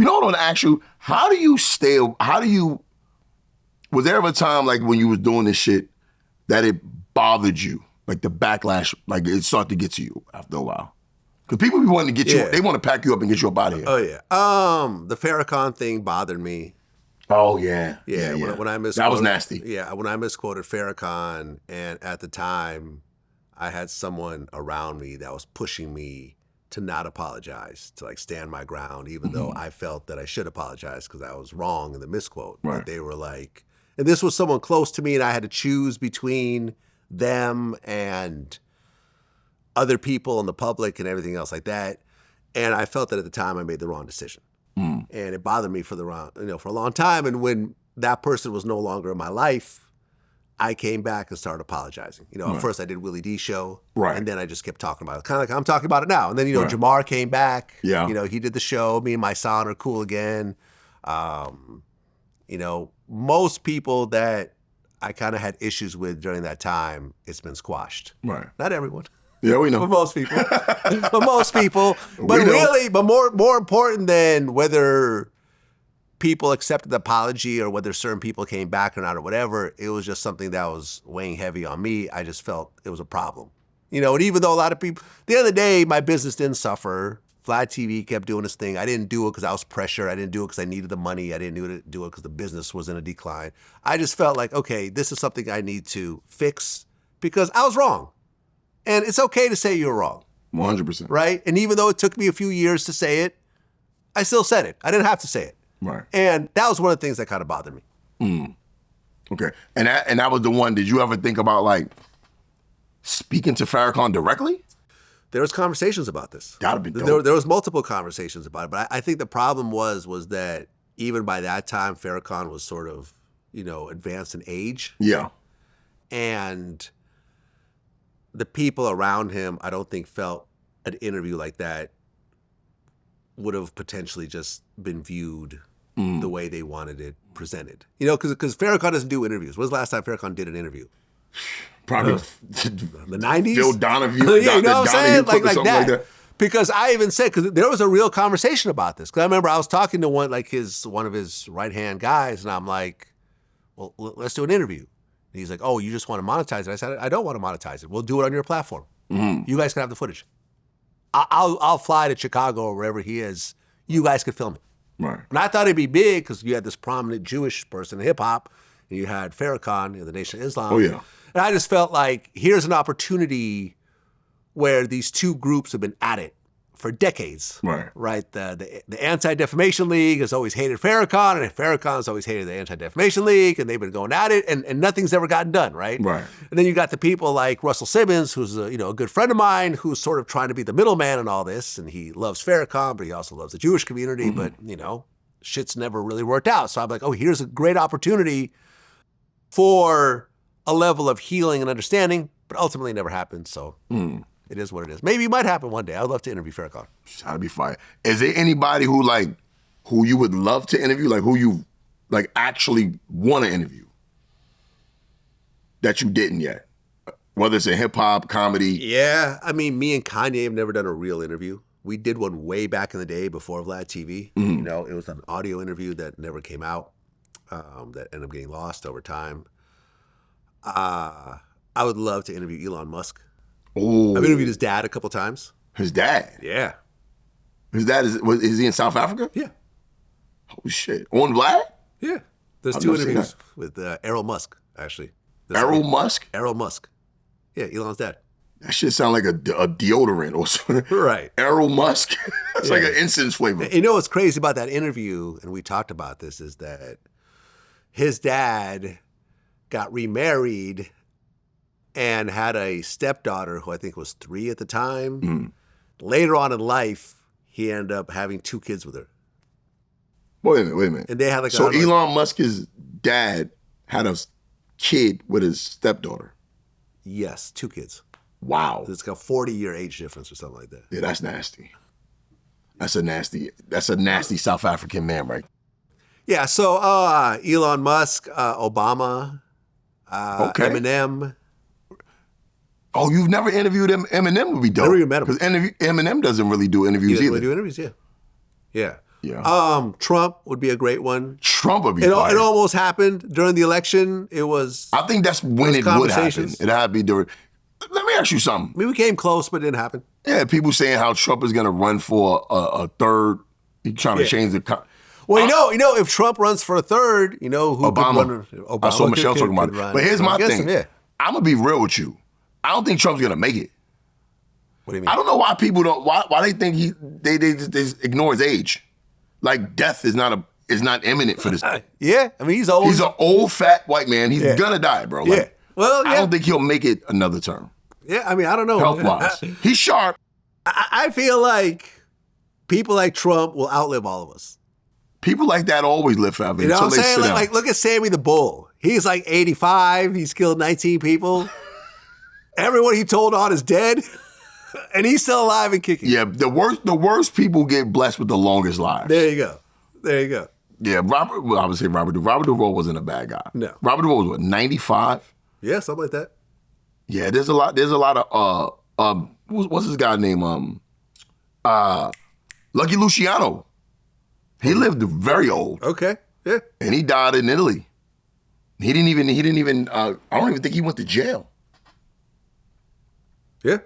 You know what I want to ask you? Was there ever a time like when you was doing this shit that it bothered you? Like the backlash, like it started to get to you after a while? Because people be wanting to get you, they want to pack you up and get you up out of here. Oh yeah. The Farrakhan thing bothered me. Oh yeah. Yeah. When I misquoted, that was nasty. Yeah, when I misquoted Farrakhan, and at the time I had someone around me that was pushing me to not apologize, to like stand my ground, even though I felt that I should apologize because I was wrong in the misquote. Right. But they were like, and this was someone close to me, and I had to choose between them and other people in the public and everything else like that. And I felt that at the time I made the wrong decision. And it bothered me for a long time. And when that person was no longer in my life, I came back and started apologizing. At first I did Willie D show, and then I just kept talking about it, kind of like I'm talking about it now. And then Jamar came back. Yeah. He did the show. Me and my son are cool again. Most people that I kind of had issues with during that time, it's been squashed. Right. Not everyone. Yeah, we know. For most people. For most people. But more important than whether people accepted the apology or whether certain people came back or not or whatever, it was just something that was weighing heavy on me. I just felt it was a problem. And even though a lot of people, at the end of the day, my business didn't suffer. Vlad TV kept doing its thing. I didn't do it because I was pressured. I didn't do it because I needed the money. I didn't do it because the business was in a decline. I just felt like, okay, this is something I need to fix because I was wrong. And it's okay to say you're wrong. 100%. Right? And even though it took me a few years to say it, I still said it. I didn't have to say it. Right. And that was one of the things that kind of bothered me. Okay. And that was the one, did you ever think about like speaking to Farrakhan directly? There was conversations about this. Gotta be dope. There was multiple conversations about it. But I think the problem was that even by that time, Farrakhan was sort of, advanced in age. Yeah. And the people around him, I don't think felt an interview like that would have potentially just been viewed the way they wanted it presented. Because Farrakhan doesn't do interviews. When was the last time Farrakhan did an interview? Probably the 90s? Phil Donahue. Yeah, you know what I'm saying? Like that. Because I even said, because there was a real conversation about this. Because I remember I was talking to one of his right-hand guys, and I'm like, well, let's do an interview. And he's like, oh, you just want to monetize it? I said, I don't want to monetize it. We'll do it on your platform. You guys can have the footage. I'll fly to Chicago or wherever he is. You guys could film it. Right. And I thought it'd be big because you had this prominent Jewish person in hip-hop, and you had Farrakhan, the Nation of Islam. Oh, yeah. And I just felt like here's an opportunity where these two groups have been at it for decades. Right. The Anti-Defamation League has always hated Farrakhan, and Farrakhan has always hated the Anti-Defamation League, and they've been going at it, and nothing's ever gotten done, right? Right. And then you got the people like Russell Simmons, who's a good friend of mine, who's sort of trying to be the middleman in all this, and he loves Farrakhan, but he also loves the Jewish community, but shit's never really worked out. So I'm like, oh, here's a great opportunity for a level of healing and understanding, but ultimately it never happened. So it is what it is. Maybe it might happen one day. I'd love to interview Farrakhan. That'd be fire. Is there anybody who you would love to interview, like who you actually want to interview that you didn't yet? Whether it's in hip hop, comedy. Yeah, I mean, me and Kanye have never done a real interview. We did one way back in the day before Vlad TV. It was an audio interview that never came out. That ended up getting lost over time. I would love to interview Elon Musk. Oh, I've interviewed his dad a couple times. His dad? Yeah. His dad is he in South Africa? Yeah. Holy shit. On Vlad? Yeah. There's two interviews with Errol Musk, actually. Errol Musk? Errol Musk. Yeah, Elon's dad. That shit sound like a deodorant or something. Right. Errol Musk. It's like an incense flavor. You know what's crazy about that interview, and we talked about this, is that his dad got remarried and had a stepdaughter who I think was 3 at the time. Later on in life, he ended up having 2 kids with her. Wait a minute. And they had so Elon Musk's dad had a kid with his stepdaughter? Yes, 2 kids. Wow. It's got a 40-year age difference or something like that. Yeah, that's nasty. That's a nasty South African man, right? Yeah, so Elon Musk, Obama, Eminem. Oh, you've never interviewed him? Eminem would be dope. Never even met him. Because Eminem doesn't really do interviews either. He doesn't really do interviews, yeah. Yeah. Trump would be a great one. Trump would be It fire. almost happened during the election. It was. I think that's when it would happen. conversations. It had to be during. Let me ask you something. I mean, we came close, but it didn't happen. Yeah, people saying how Trump is going to run for a third. He's trying to change the. Well, you know, if Trump runs for a third, you know who Obama. could run? I saw Michelle talking about it. run. But here's my thing. Yeah. I'm gonna be real with you. I don't think Trump's gonna make it. What do you mean? I don't know why people don't. Why they think they just ignore his age. Like death is not imminent for this. Yeah, I mean he's old. He's an old fat white man. He's gonna die, bro. Like, Yeah. Well, I don't think he'll make it another term. Yeah, I mean I don't know. Health wise, he's sharp. I feel like people like Trump will outlive all of us. People like that always live forever. You know until what I'm they saying? sit down. Like, look at Sammy the Bull. He's like 85. He's killed 19 people. Everyone he told on is dead, and he's still alive and kicking. Yeah, the worst people get blessed with the longest lives. There you go. There you go. Yeah, I would say Robert Duvall wasn't a bad guy. No. Robert Duvall was what, 95? Yeah, something like that. Yeah, there's a lot of what's his guy name? Lucky Luciano. He lived very old. Okay. Yeah. And he died in Italy. He didn't even I don't even think he went to jail. Yeah.